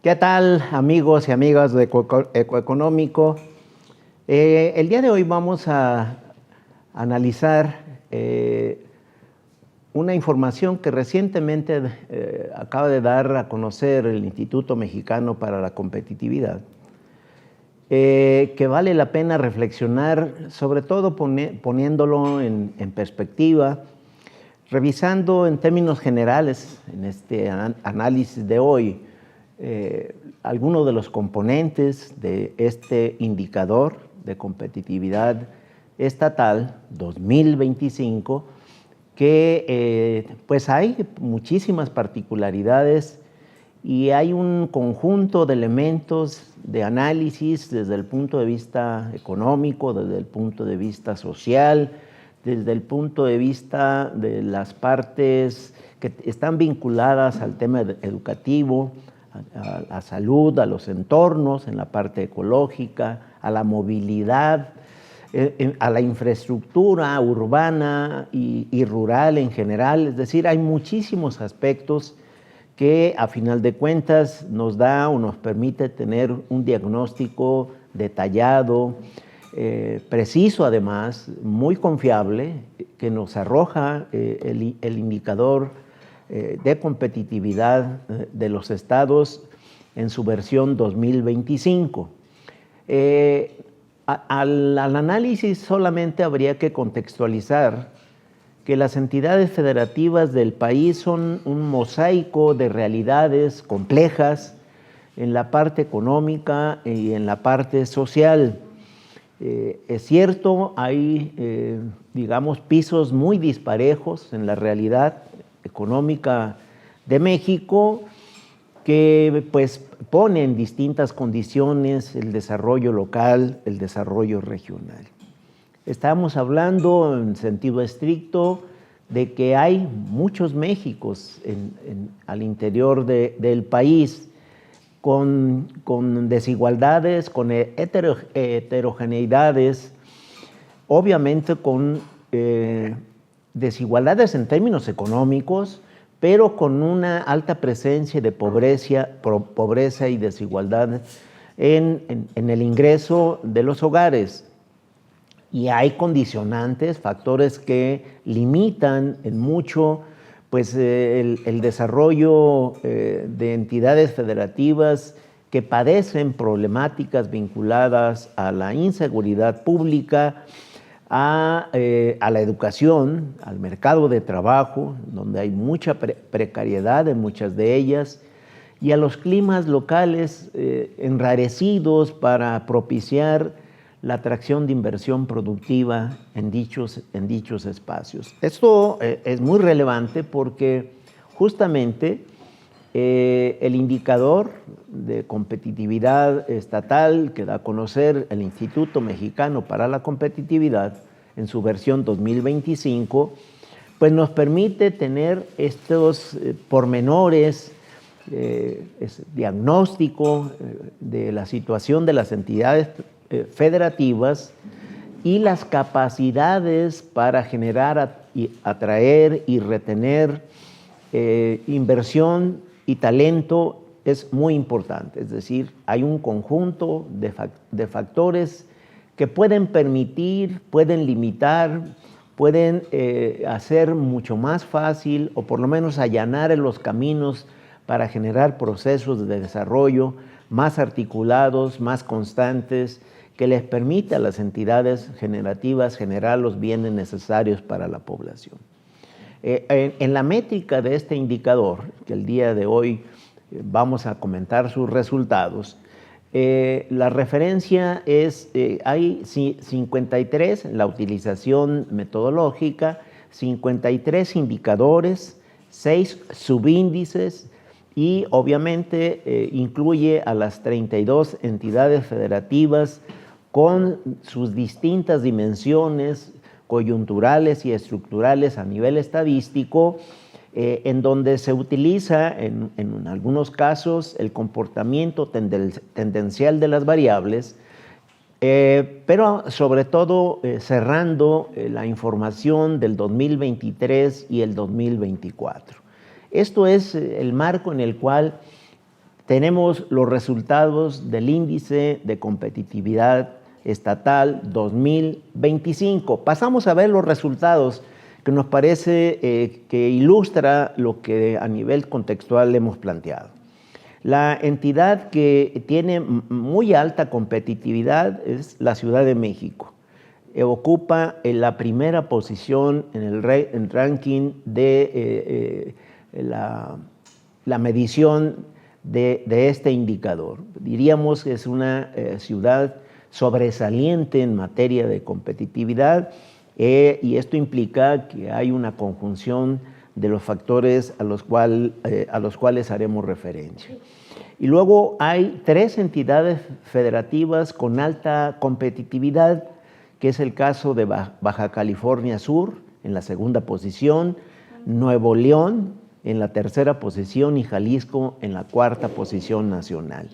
¿Qué tal, amigos y amigas de Ecoeconómico? El día de hoy vamos a analizar una información que recientemente acaba de dar a conocer el Instituto Mexicano para la Competitividad, que vale la pena reflexionar, sobre todo poniéndolo en perspectiva, revisando en términos generales en este análisis de hoy algunos de los componentes de este indicador de competitividad estatal 2025, que pues hay muchísimas particularidades y hay un conjunto de elementos de análisis desde el punto de vista económico, desde el punto de vista social, desde el punto de vista de las partes que están vinculadas al tema educativo, a la salud, a los entornos, en la parte ecológica, a la movilidad, a la infraestructura urbana y rural en general. Es decir, hay muchísimos aspectos que a final de cuentas nos da o nos permite tener un diagnóstico detallado, preciso además, muy confiable, que nos arroja el indicador de competitividad de los estados en su versión 2025. Al análisis solamente habría que contextualizar que las entidades federativas del país son un mosaico de realidades complejas en la parte económica y en la parte social. Es cierto, hay, digamos, pisos muy disparejos en la realidad económica de México que pues pone en distintas condiciones el desarrollo local, el desarrollo regional. Estamos hablando en sentido estricto de que hay muchos Méxicos al interior del país con desigualdades, con heterogeneidades, obviamente con desigualdades en términos económicos, pero con una alta presencia de pobreza y desigualdad en el ingreso de los hogares. Y hay condicionantes, factores que limitan en mucho pues, el desarrollo de entidades federativas que padecen problemáticas vinculadas a la inseguridad pública, a la educación, al mercado de trabajo, donde hay mucha precariedad en muchas de ellas, y a los climas locales enrarecidos para propiciar la atracción de inversión productiva en dichos espacios. Esto es muy relevante porque justamente el indicador de competitividad estatal que da a conocer el Instituto Mexicano para la Competitividad en su versión 2025, pues nos permite tener estos pormenores, diagnóstico de la situación de las entidades federativas y las capacidades para generar, atraer y retener inversión y talento es muy importante. Es decir, hay un conjunto de factores que pueden permitir, pueden limitar, pueden hacer mucho más fácil o por lo menos allanar los caminos para generar procesos de desarrollo más articulados, más constantes, que les permita a las entidades generativas generar los bienes necesarios para la población. En la métrica de este indicador, que el día de hoy vamos a comentar sus resultados, la referencia es, hay 53, la utilización metodológica, 53 indicadores, 6 subíndices y obviamente incluye a las 32 entidades federativas con sus distintas dimensiones coyunturales y estructurales a nivel estadístico, en donde se utiliza en algunos casos el comportamiento tendencial de las variables, pero sobre todo cerrando la información del 2023 y el 2024. Esto es el marco en el cual tenemos los resultados del Índice de Competitividad Estatal 2025. Pasamos a ver los resultados que nos parece que ilustra lo que a nivel contextual hemos planteado. La entidad que tiene muy alta competitividad es la Ciudad de México. Ocupa la primera posición en el ranking de la medición de este indicador. Diríamos que es una ciudad sobresaliente en materia de competitividad, y esto implica que hay una conjunción de los factores a los cuales haremos referencia. Y luego hay 3 entidades federativas con alta competitividad, que es el caso de Baja California Sur en la segunda posición, Nuevo León en la tercera posición y Jalisco en la cuarta posición nacional.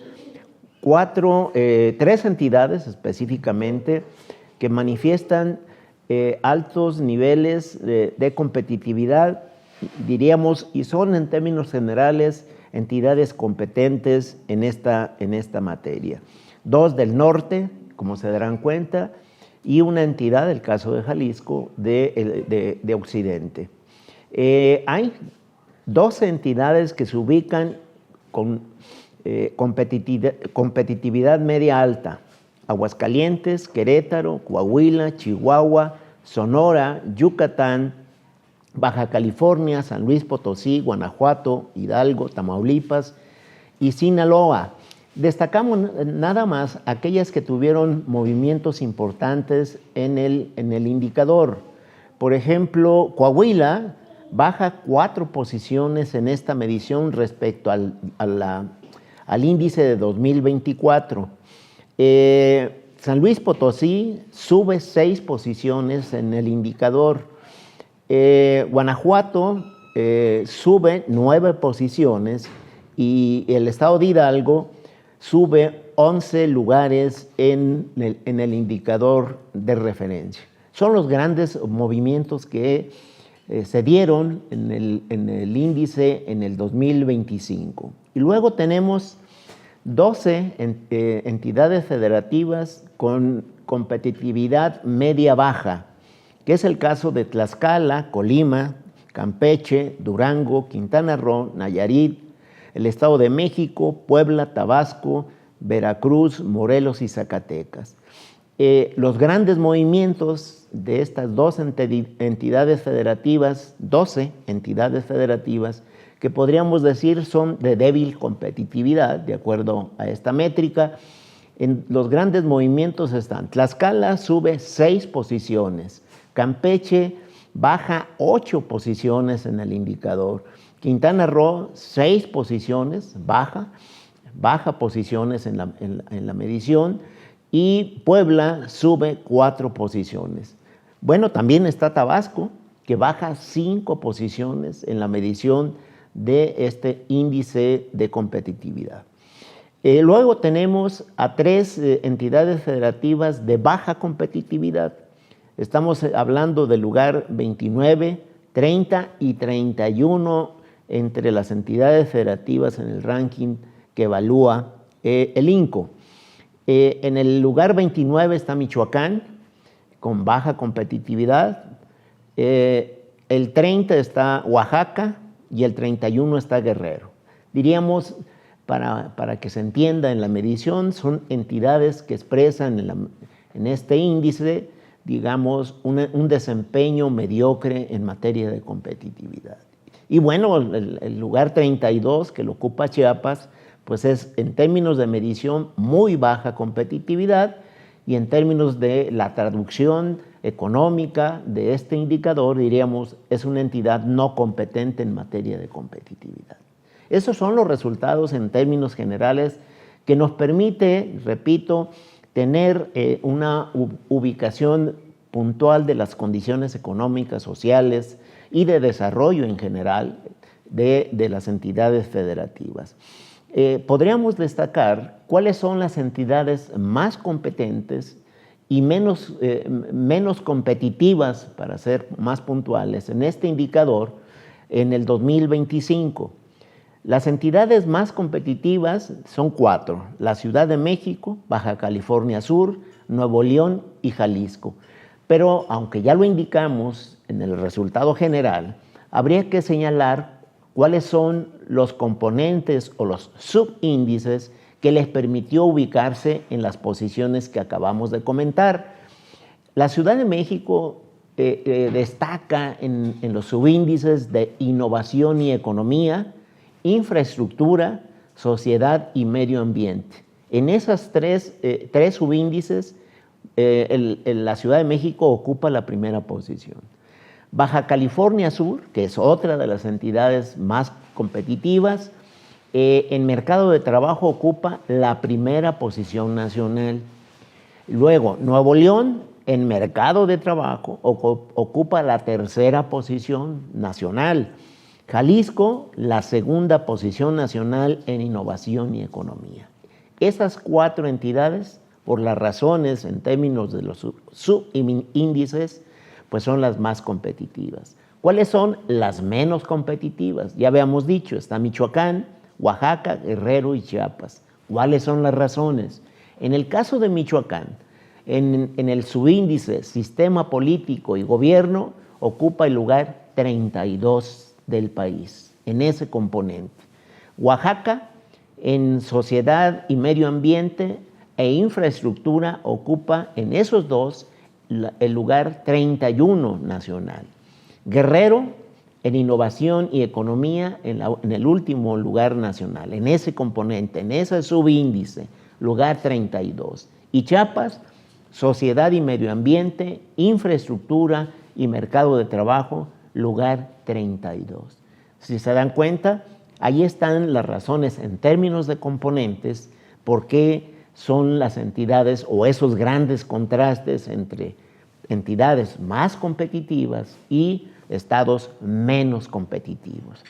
3 entidades específicamente que manifiestan altos niveles de competitividad, diríamos, y son en términos generales entidades competentes en esta materia. 2 del norte, como se darán cuenta, y una entidad, el caso de Jalisco, de occidente. Hay 12 entidades que se ubican con competitividad media alta: Aguascalientes, Querétaro, Coahuila, Chihuahua, Sonora, Yucatán, Baja California, San Luis Potosí, Guanajuato, Hidalgo, Tamaulipas y Sinaloa. Destacamos nada más aquellas que tuvieron movimientos importantes en el indicador. Por ejemplo, Coahuila baja 4 posiciones en esta medición respecto al índice de 2024. San Luis Potosí sube 6 posiciones en el indicador. Guanajuato sube 9 posiciones y el estado de Hidalgo sube 11 lugares en el indicador de referencia. Son los grandes movimientos que se dieron en el índice en el 2025. Y luego tenemos 12 entidades federativas con competitividad media-baja, que es el caso de Tlaxcala, Colima, Campeche, Durango, Quintana Roo, Nayarit, el Estado de México, Puebla, Tabasco, Veracruz, Morelos y Zacatecas. Los grandes movimientos de estas 12 entidades federativas, que podríamos decir son de débil competitividad, de acuerdo a esta métrica. En los grandes movimientos están: Tlaxcala sube 6 posiciones, Campeche baja 8 posiciones en el indicador, Quintana Roo 6 posiciones, baja posiciones en la medición, y Puebla sube 4 posiciones. Bueno, también está Tabasco, que baja 5 posiciones en la medición de este índice de competitividad. Luego tenemos a 3 entidades federativas de baja competitividad. Estamos hablando del lugar 29, 30 y 31 entre las entidades federativas en el ranking que evalúa el INCO. En el lugar 29 está Michoacán, con baja competitividad. El 30 está Oaxaca y el 31 está Guerrero. Diríamos, para que se entienda en la medición, son entidades que expresan en este índice, digamos, un desempeño mediocre en materia de competitividad. Y bueno, el lugar 32, que lo ocupa Chiapas, pues es en términos de medición muy baja competitividad, y en términos de la traducción económica de este indicador, diríamos, es una entidad no competente en materia de competitividad. Esos son los resultados en términos generales que nos permite, repito, tener una ubicación puntual de las condiciones económicas, sociales y de desarrollo en general de las entidades federativas. Podríamos destacar cuáles son las entidades más competentes y menos competitivas, para ser más puntuales, en este indicador en el 2025. Las entidades más competitivas son 4: la Ciudad de México, Baja California Sur, Nuevo León y Jalisco. Pero aunque ya lo indicamos en el resultado general, habría que señalar cuáles son los componentes o los subíndices que les permitió ubicarse en las posiciones que acabamos de comentar. La Ciudad de México destaca en los subíndices de innovación y economía, infraestructura, sociedad y medio ambiente. En esas tres subíndices, la Ciudad de México ocupa la primera posición. Baja California Sur, que es otra de las entidades más competitivas, en mercado de trabajo ocupa la primera posición nacional. Luego, Nuevo León, en mercado de trabajo, ocupa la tercera posición nacional. Jalisco, la segunda posición nacional en innovación y economía. Esas 4 entidades, por las razones en términos de los subíndices, pues son las más competitivas. ¿Cuáles son las menos competitivas? Ya habíamos dicho, está Michoacán, Oaxaca, Guerrero y Chiapas. ¿Cuáles son las razones? En el caso de Michoacán, en el subíndice Sistema Político y Gobierno, ocupa el lugar 32 del país, en ese componente. Oaxaca, en Sociedad y Medio Ambiente e Infraestructura, ocupa en esos dos el lugar 31 nacional. Guerrero, en Innovación y Economía, en el último lugar nacional, en ese componente, en ese subíndice, lugar 32. Y Chiapas, Sociedad y Medio Ambiente, Infraestructura y Mercado de Trabajo, lugar 32. Si se dan cuenta, ahí están las razones en términos de componentes por qué son las entidades o esos grandes contrastes entre entidades más competitivas y estados menos competitivos.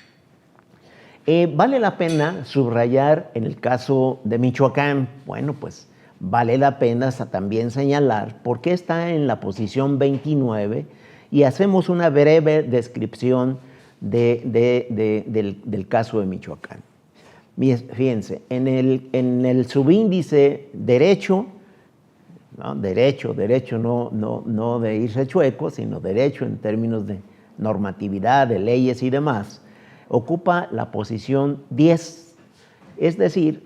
Vale la pena subrayar en el caso de Michoacán, bueno, pues vale la pena también señalar por qué está en la posición 29 y hacemos una breve descripción del caso de Michoacán. Fíjense, en el subíndice derecho, ¿no? Derecho no de irse chueco, sino derecho en términos de normatividad, de leyes y demás, ocupa la posición 10, es decir,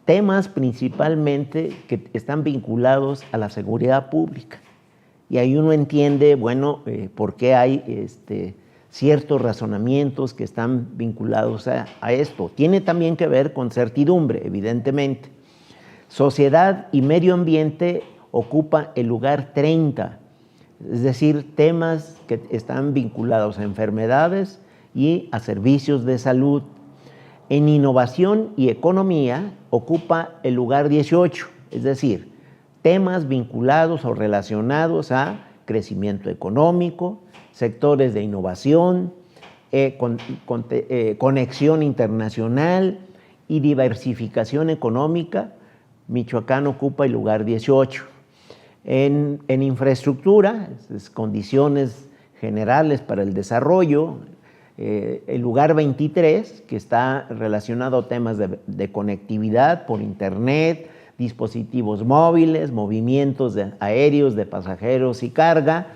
temas principalmente que están vinculados a la seguridad pública. Y ahí uno entiende, bueno, por qué hay ciertos razonamientos que están vinculados a esto. Tiene también que ver con certidumbre, evidentemente. Sociedad y medio ambiente ocupa el lugar 30, es decir, temas que están vinculados a enfermedades y a servicios de salud. En innovación y economía ocupa el lugar 18, es decir, temas vinculados o relacionados a crecimiento económico, sectores de innovación, conexión internacional y diversificación económica. Michoacán ocupa el lugar 18. En infraestructura, condiciones generales para el desarrollo, el lugar 23, que está relacionado a temas de conectividad por internet, dispositivos móviles, movimientos aéreos de pasajeros y carga.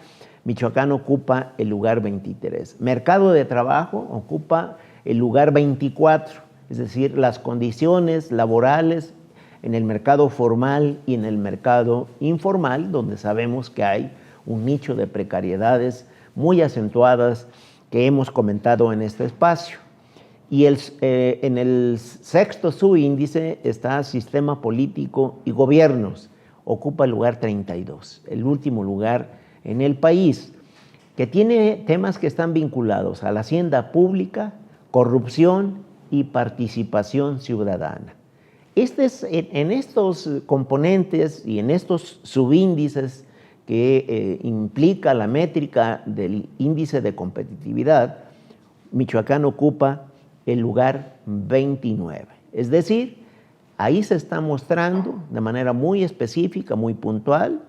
Michoacán ocupa el lugar 23. Mercado de trabajo ocupa el lugar 24, es decir, las condiciones laborales en el mercado formal y en el mercado informal, donde sabemos que hay un nicho de precariedades muy acentuadas que hemos comentado en este espacio. Y en el sexto subíndice está Sistema Político y Gobiernos, ocupa el lugar 32, el último lugar en el país, que tiene temas que están vinculados a la hacienda pública, corrupción y participación ciudadana. En estos componentes y en estos subíndices que implica la métrica del índice de competitividad, Michoacán ocupa el lugar 29. Es decir, ahí se está mostrando de manera muy específica, muy puntual,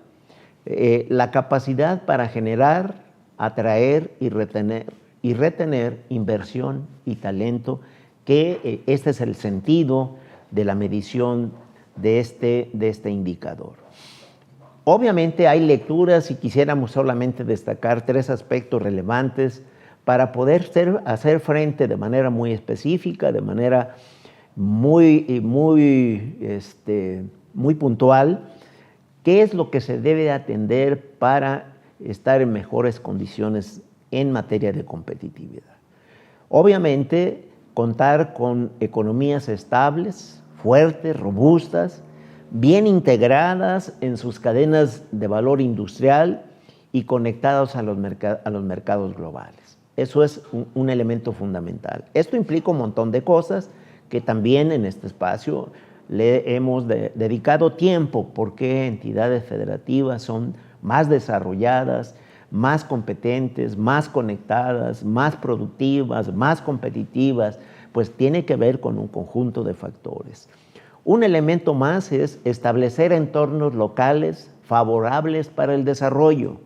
la capacidad para generar, atraer y retener inversión y talento que este es el sentido de la medición de este indicador. Obviamente hay lecturas y quisiéramos solamente destacar 3 aspectos relevantes para poder hacer frente de manera muy específica, de manera muy puntual, qué es lo que se debe atender para estar en mejores condiciones en materia de competitividad. Obviamente, contar con economías estables, fuertes, robustas, bien integradas en sus cadenas de valor industrial y conectados a los mercados globales. Eso es un elemento fundamental. Esto implica un montón de cosas que también en este espacio le hemos dedicado tiempo, porque entidades federativas son más desarrolladas, más competentes, más conectadas, más productivas, más competitivas, pues tiene que ver con un conjunto de factores. Un elemento más es establecer entornos locales favorables para el desarrollo.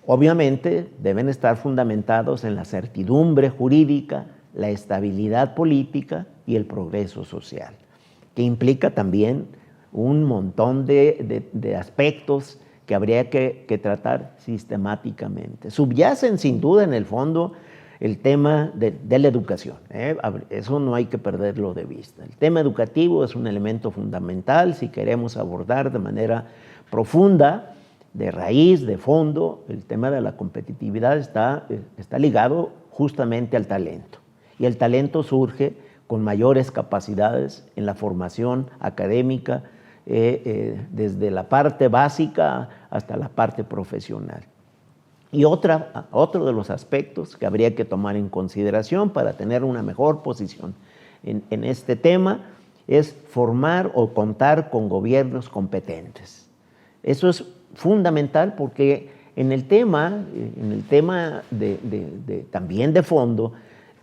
Obviamente deben estar fundamentados en la certidumbre jurídica, la estabilidad política y el progreso social, que implica también un montón de aspectos que habría que tratar sistemáticamente. Subyacen sin duda en el fondo el tema de la educación, eso no hay que perderlo de vista. El tema educativo es un elemento fundamental si queremos abordar de manera profunda, de raíz, de fondo. El tema de la competitividad está ligado justamente al talento, y el talento surge con mayores capacidades en la formación académica, desde la parte básica hasta la parte profesional. Y otro de los aspectos que habría que tomar en consideración para tener una mejor posición en este tema es formar o contar con gobiernos competentes. Eso es fundamental porque en el tema también de fondo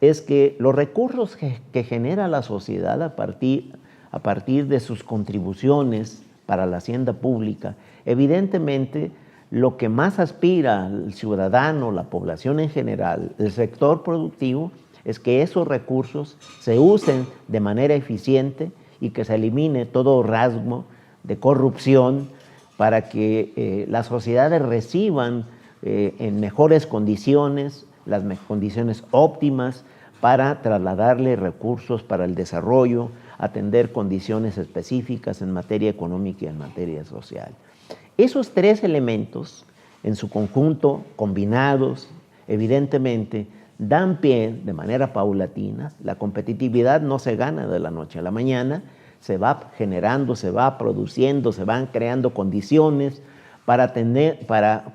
es que los recursos que genera la sociedad a partir de sus contribuciones para la hacienda pública, evidentemente lo que más aspira al ciudadano, la población en general, el sector productivo, es que esos recursos se usen de manera eficiente y que se elimine todo rasgo de corrupción para que las sociedades reciban en mejores condiciones, las condiciones óptimas para trasladarle recursos para el desarrollo, atender condiciones específicas en materia económica y en materia social. Esos 3 elementos, en su conjunto, combinados, evidentemente, dan pie de manera paulatina. La competitividad no se gana de la noche a la mañana, se va generando, se va produciendo, se van creando condiciones para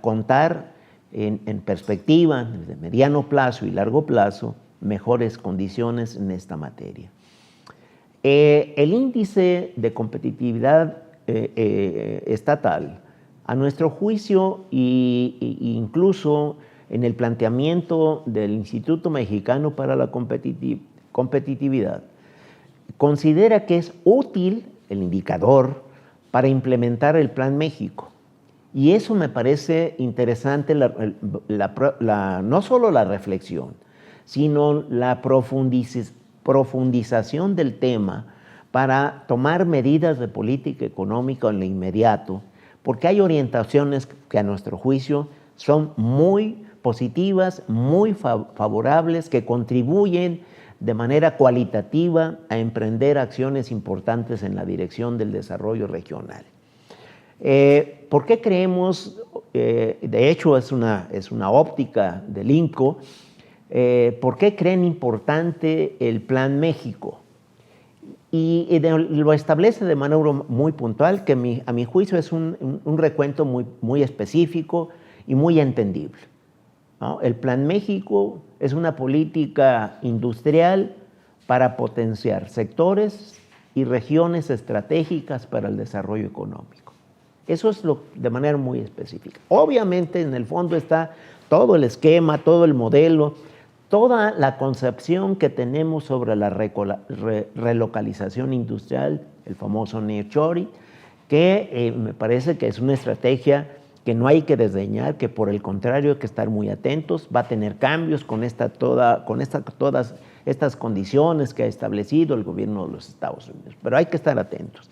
contar en perspectiva de mediano plazo y largo plazo mejores condiciones en esta materia. El índice de competitividad estatal, a nuestro juicio, incluso en el planteamiento del Instituto Mexicano para la Competitividad, considera que es útil el indicador para implementar el Plan México. Y eso me parece interesante, no solo la reflexión, sino la profundización del tema para tomar medidas de política económica en lo inmediato, porque hay orientaciones que a nuestro juicio son muy positivas, muy favorables, que contribuyen de manera cualitativa a emprender acciones importantes en la dirección del desarrollo regional. ¿Por qué creemos, de hecho es una óptica del INCO, por qué creen importante el Plan México? Y lo establece de manera muy puntual, que a mi juicio es un recuento muy específico y muy entendible, ¿no? El Plan México es una política industrial para potenciar sectores y regiones estratégicas para el desarrollo económico. Eso es de manera muy específica. Obviamente en el fondo está todo el esquema, todo el modelo, toda la concepción que tenemos sobre la relocalización industrial, el famoso nearshoring, que me parece que es una estrategia que no hay que desdeñar, que por el contrario hay que estar muy atentos, va a tener cambios con todas estas condiciones que ha establecido el gobierno de los Estados Unidos, pero hay que estar atentos.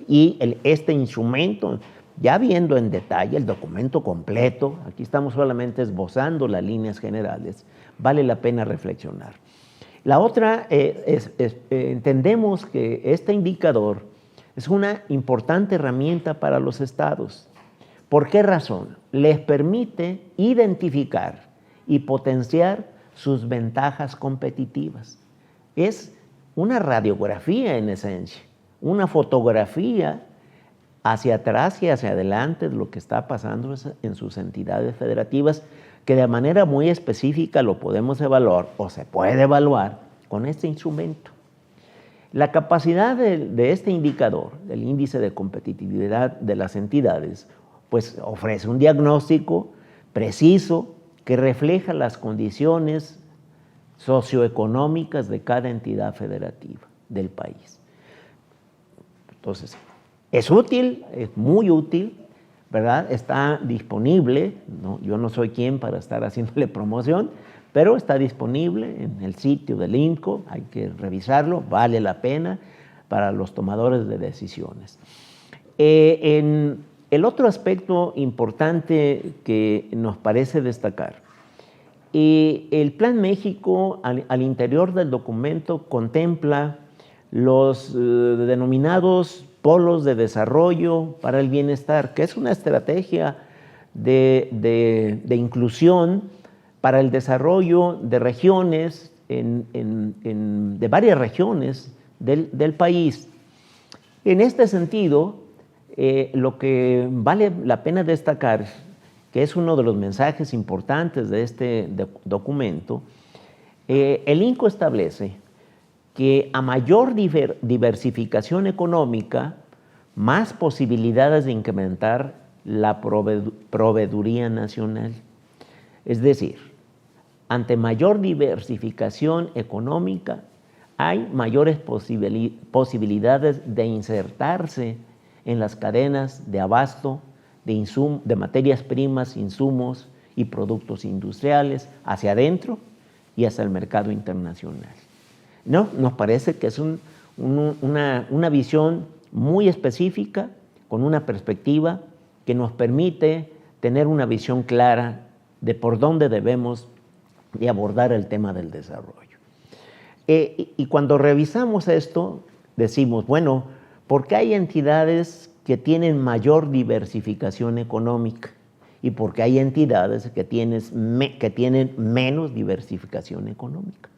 Y este instrumento, ya viendo en detalle el documento completo, aquí estamos solamente esbozando las líneas generales, vale la pena reflexionar. La otra entendemos que este indicador es una importante herramienta para los estados. ¿Por qué razón? Les permite identificar y potenciar sus ventajas competitivas. Es una radiografía en esencia, una fotografía hacia atrás y hacia adelante de lo que está pasando en sus entidades federativas, que de manera muy específica lo podemos evaluar o se puede evaluar con este instrumento. La capacidad de este indicador, del índice de competitividad de las entidades, pues ofrece un diagnóstico preciso que refleja las condiciones socioeconómicas de cada entidad federativa del país. Entonces, es útil, es muy útil, ¿verdad? Está disponible, ¿no? Yo no soy quien para estar haciéndole promoción, pero está disponible en el sitio del INCO, hay que revisarlo, vale la pena para los tomadores de decisiones. El otro aspecto importante que nos parece destacar, el Plan México al interior del documento contempla los denominados polos de desarrollo para el bienestar, que es una estrategia de inclusión para el desarrollo de regiones, de varias regiones del país. En este sentido, lo que vale la pena destacar, que es uno de los mensajes importantes de este documento, el INCO establece que a mayor diversificación económica, más posibilidades de incrementar la proveeduría nacional. Es decir, ante mayor diversificación económica, hay mayores posibilidades de insertarse en las cadenas de abasto de materias primas, insumos y productos industriales hacia adentro y hacia el mercado internacional. No, nos parece que es una visión muy específica, con una perspectiva que nos permite tener una visión clara de por dónde debemos de abordar el tema del desarrollo. Y cuando revisamos esto, decimos, bueno, ¿por qué hay entidades que tienen mayor diversificación económica? Y por qué hay entidades que tienen menos diversificación económica.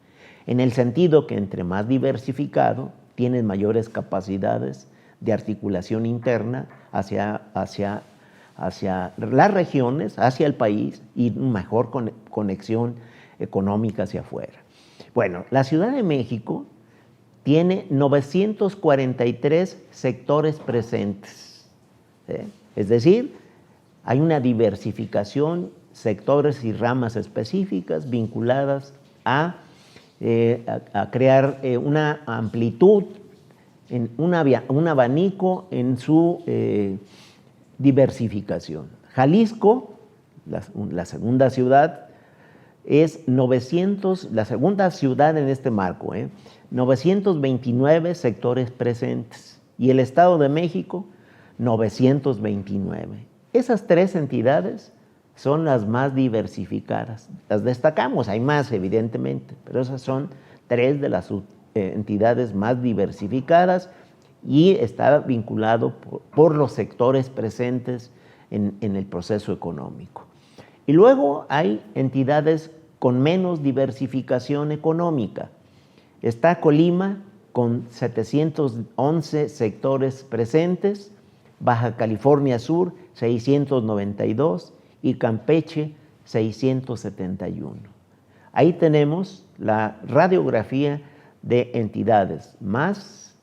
En el sentido que entre más diversificado, tienen mayores capacidades de articulación interna hacia las regiones, hacia el país y mejor conexión económica hacia afuera. Bueno, la Ciudad de México tiene 943 sectores presentes, ¿sí? Es decir, hay una diversificación, sectores y ramas específicas vinculadas a crear una amplitud, un abanico en su diversificación. Jalisco, la segunda ciudad, la segunda ciudad en este marco, 929 sectores presentes, y el Estado de México, 929. Esas tres entidades son las más diversificadas. Las destacamos, hay más evidentemente, pero esas son tres de las entidades más diversificadas y está vinculado por los sectores presentes en el proceso económico. Y luego hay entidades con menos diversificación económica. Está Colima con 711 sectores presentes, Baja California Sur 692 y Campeche 671. Ahí tenemos la radiografía de entidades más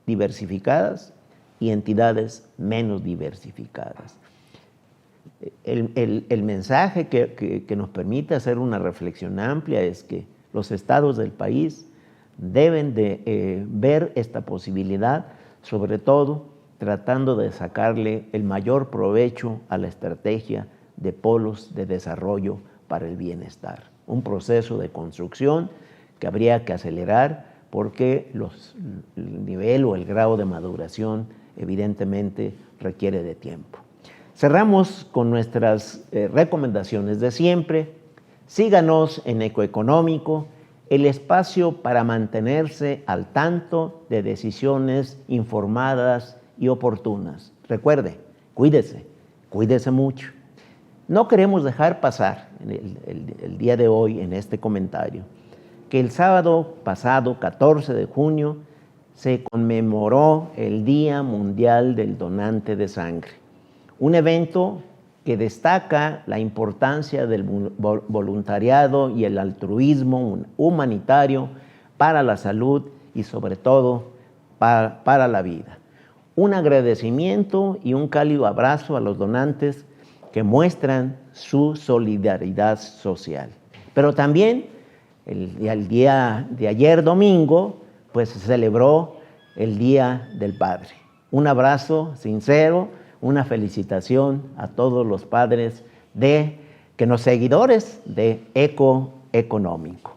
diversificadas y entidades menos diversificadas. El mensaje que nos permite hacer una reflexión amplia es que los estados del país deben de ver esta posibilidad, sobre todo tratando de sacarle el mayor provecho a la estrategia de polos de desarrollo para el bienestar. Un proceso de construcción que habría que acelerar porque el nivel o el grado de maduración evidentemente requiere de tiempo. Cerramos con nuestras recomendaciones de siempre. Síganos en Ecoeconómico, el espacio para mantenerse al tanto de decisiones informadas y oportunas. Recuerde, cuídese mucho. No queremos dejar pasar el día de hoy en este comentario que el sábado pasado, 14 de junio, se conmemoró el Día Mundial del Donante de Sangre, un evento que destaca la importancia del voluntariado y el altruismo humanitario para la salud y sobre todo para la vida. Un agradecimiento y un cálido abrazo a los donantes que muestran su solidaridad social. Pero también el día de ayer domingo, pues se celebró el Día del Padre. Un abrazo sincero, una felicitación a todos los padres que nos seguidores de Ecoeconómico.